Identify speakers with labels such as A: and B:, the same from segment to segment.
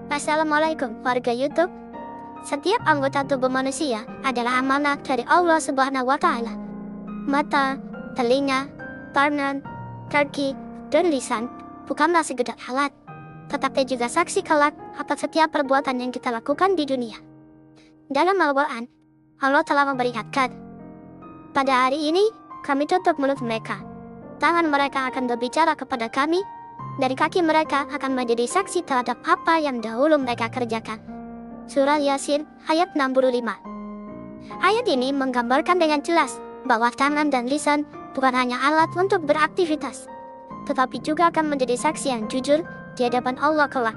A: Assalamualaikum warga YouTube. Setiap anggota tubuh manusia adalah amanah dari Allah Subhanahu wa Ta'ala. Mata, telinga, tangan, kaki, dan lisan bukanlah sekedar alat, tetapi juga saksi kelak atas setiap perbuatan yang kita lakukan di dunia. Dalam Al-Quran, Allah telah memperingatkan, pada hari ini kami tutup mulut mereka, tangan mereka akan berbicara kepada kami, dari kaki mereka akan menjadi saksi terhadap apa yang dahulu mereka kerjakan. Surah Yasin ayat 65. Ayat ini menggambarkan dengan jelas bahwa tangan dan lisan bukan hanya alat untuk beraktivitas, tetapi juga akan menjadi saksi yang jujur di hadapan Allah kelak.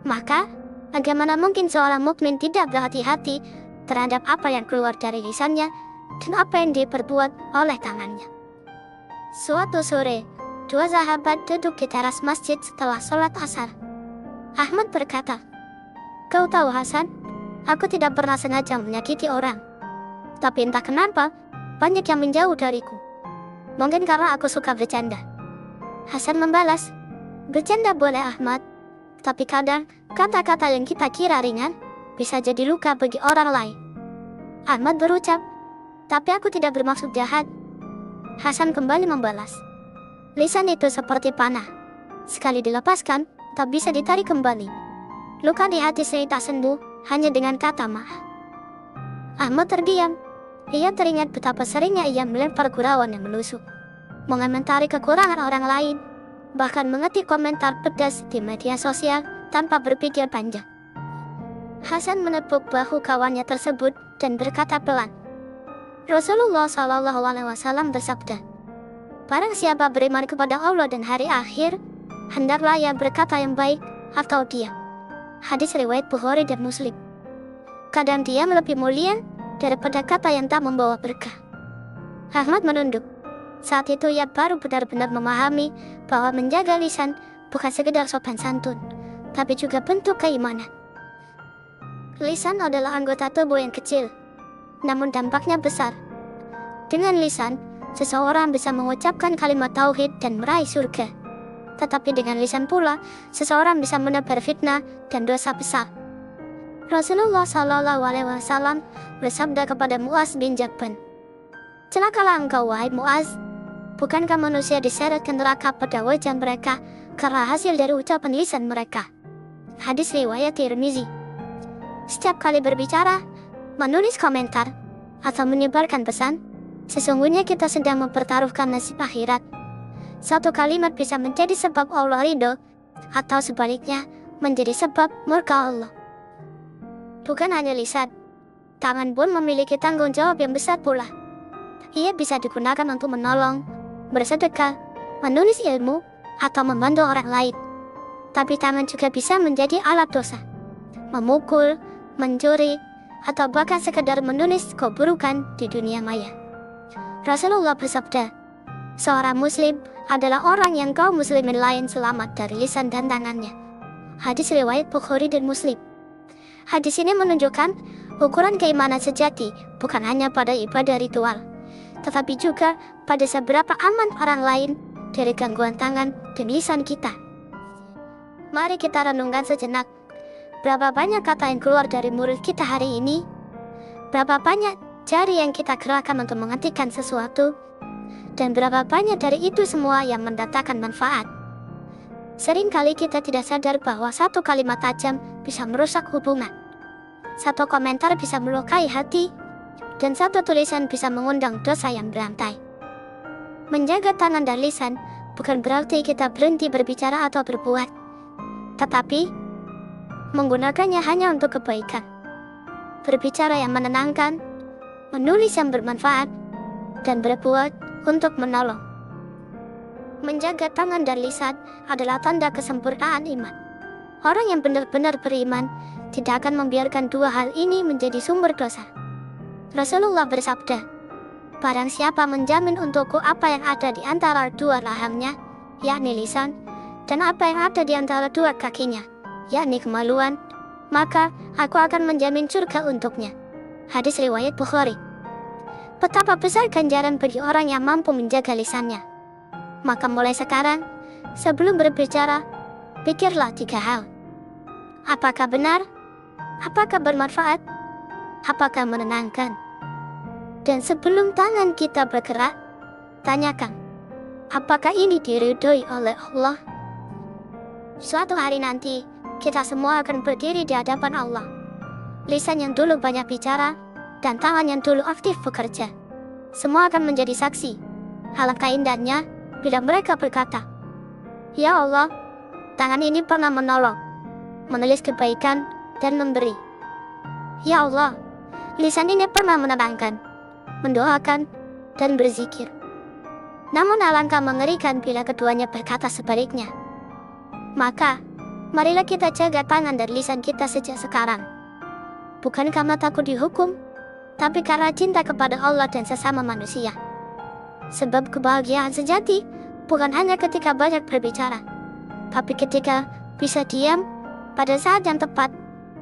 A: Maka, bagaimana mungkin seorang mukmin tidak berhati-hati terhadap apa yang keluar dari lisannya dan apa yang diperbuat oleh tangannya? Suatu sore, dua sahabat duduk di teras masjid setelah sholat asar. Ahmad berkata, "Kau tahu Hasan, aku tidak pernah sengaja menyakiti orang. Tapi entah kenapa, banyak yang menjauh dariku. Mungkin karena aku suka bercanda." Hasan membalas, "Bercanda boleh Ahmad, tapi kadang kata-kata yang kita kira ringan bisa jadi luka bagi orang lain." Ahmad berucap, "Tapi aku tidak bermaksud jahat." Hasan kembali membalas, "Lisan itu seperti panah. Sekali dilepaskan, tak bisa ditarik kembali. Luka di hati sendiri tak sembuh hanya dengan kata maaf." Ahmad terdiam. Ia teringat betapa seringnya ia melempar gurauan yang menusuk, mengomentari kekurangan orang lain, bahkan mengetik komentar pedas di media sosial tanpa berpikir panjang. Hasan menepuk bahu kawannya tersebut dan berkata pelan, "Rasulullah SAW bersabda, barang siapa beriman kepada Allah dan hari akhir, hendaklah ia berkata yang baik atau diam." Hadis riwayat Bukhari dan Muslim. Kadang diam lebih mulia daripada kata yang tak membawa berkah. Ahmad menunduk. Saat itu ia baru benar-benar memahami bahwa menjaga lisan bukan sekedar sopan santun, tapi juga bentuk keimanan. Lisan adalah anggota tubuh yang kecil, namun dampaknya besar. Dengan lisan, seseorang bisa mengucapkan kalimat tauhid dan meraih surga. Tetapi dengan lisan pula, seseorang bisa menebar fitnah dan dosa besar. Rasulullah SAW bersabda kepada Muaz bin Jabal, "Celakalah engkau wahai Muaz, bukankah manusia diseret ke neraka pada wajah mereka karena hasil dari ucapan lisan mereka?" Hadis riwayat Tirmizi. Setiap kali berbicara, menulis komentar, atau menyebarkan pesan, sesungguhnya kita sedang mempertaruhkan nasib akhirat. Satu kalimat bisa menjadi sebab Allah ridho, atau sebaliknya menjadi sebab murka Allah. Bukan hanya lisan, tangan pun memiliki tanggung jawab yang besar pula. Ia bisa digunakan untuk menolong, bersedekah, menulis ilmu, atau membantu orang lain. Tapi tangan juga bisa menjadi alat dosa, memukul, mencuri, atau bahkan sekedar menulis keburukan di dunia maya. Rasulullah bersabda, "Seorang muslim adalah orang yang kaum muslimin lain selamat dari lisan dan tangannya." Hadis riwayat Bukhari dan Muslim. Hadis ini menunjukkan ukuran keimanan sejati bukan hanya pada ibadah ritual, tetapi juga pada seberapa aman orang lain dari gangguan tangan dan lisan kita. Mari kita renungkan sejenak. Berapa banyak kata yang keluar dari mulut kita hari ini? Berapa banyak jari yang kita gerakkan untuk menghentikan sesuatu? Dan berapa banyak dari itu semua yang mendatangkan manfaat? Seringkali kita tidak sadar bahwa satu kalimat tajam bisa merusak hubungan, satu komentar bisa melukai hati, dan satu tulisan bisa mengundang dosa yang berantai. Menjaga tangan dan lisan bukan berarti kita berhenti berbicara atau berbuat, tetapi menggunakannya hanya untuk kebaikan. Berbicara yang menenangkan, menulis yang bermanfaat, dan berbuat untuk menolong. Menjaga tangan dan lisan adalah tanda kesempurnaan iman. Orang yang benar-benar beriman tidak akan membiarkan dua hal ini menjadi sumber dosa. Rasulullah bersabda, "Barang siapa menjamin untukku apa yang ada di antara dua rahangnya, yakni lisan, dan apa yang ada di antara dua kakinya, yakni kemaluan, maka aku akan menjamin surga untuknya." Hadis riwayat Bukhari. Betapa besar ganjaran bagi orang yang mampu menjaga lisannya. Maka mulai sekarang, sebelum berbicara, pikirlah 3 hal. Apakah benar? Apakah bermanfaat? Apakah menenangkan? Dan sebelum tangan kita bergerak, tanyakan, apakah ini diridhoi oleh Allah? Suatu hari nanti, kita semua akan berdiri di hadapan Allah. Lisan yang dulu banyak bicara, dan tangan yang dulu aktif bekerja, semua akan menjadi saksi. Alangkah indahnya bila mereka berkata, "Ya Allah, tangan ini pernah menolong, menulis kebaikan, dan memberi. Ya Allah, lisan ini pernah menenangkan, mendoakan, dan berzikir." Namun alangkah mengerikan bila keduanya berkata sebaliknya. Maka, marilah kita jaga tangan dan lisan kita sejak sekarang. Bukan karena takut dihukum, tapi karena cinta kepada Allah dan sesama manusia. Sebab kebahagiaan sejati bukan hanya ketika banyak berbicara, tapi ketika bisa diam pada saat yang tepat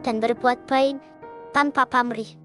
A: dan berbuat baik tanpa pamrih.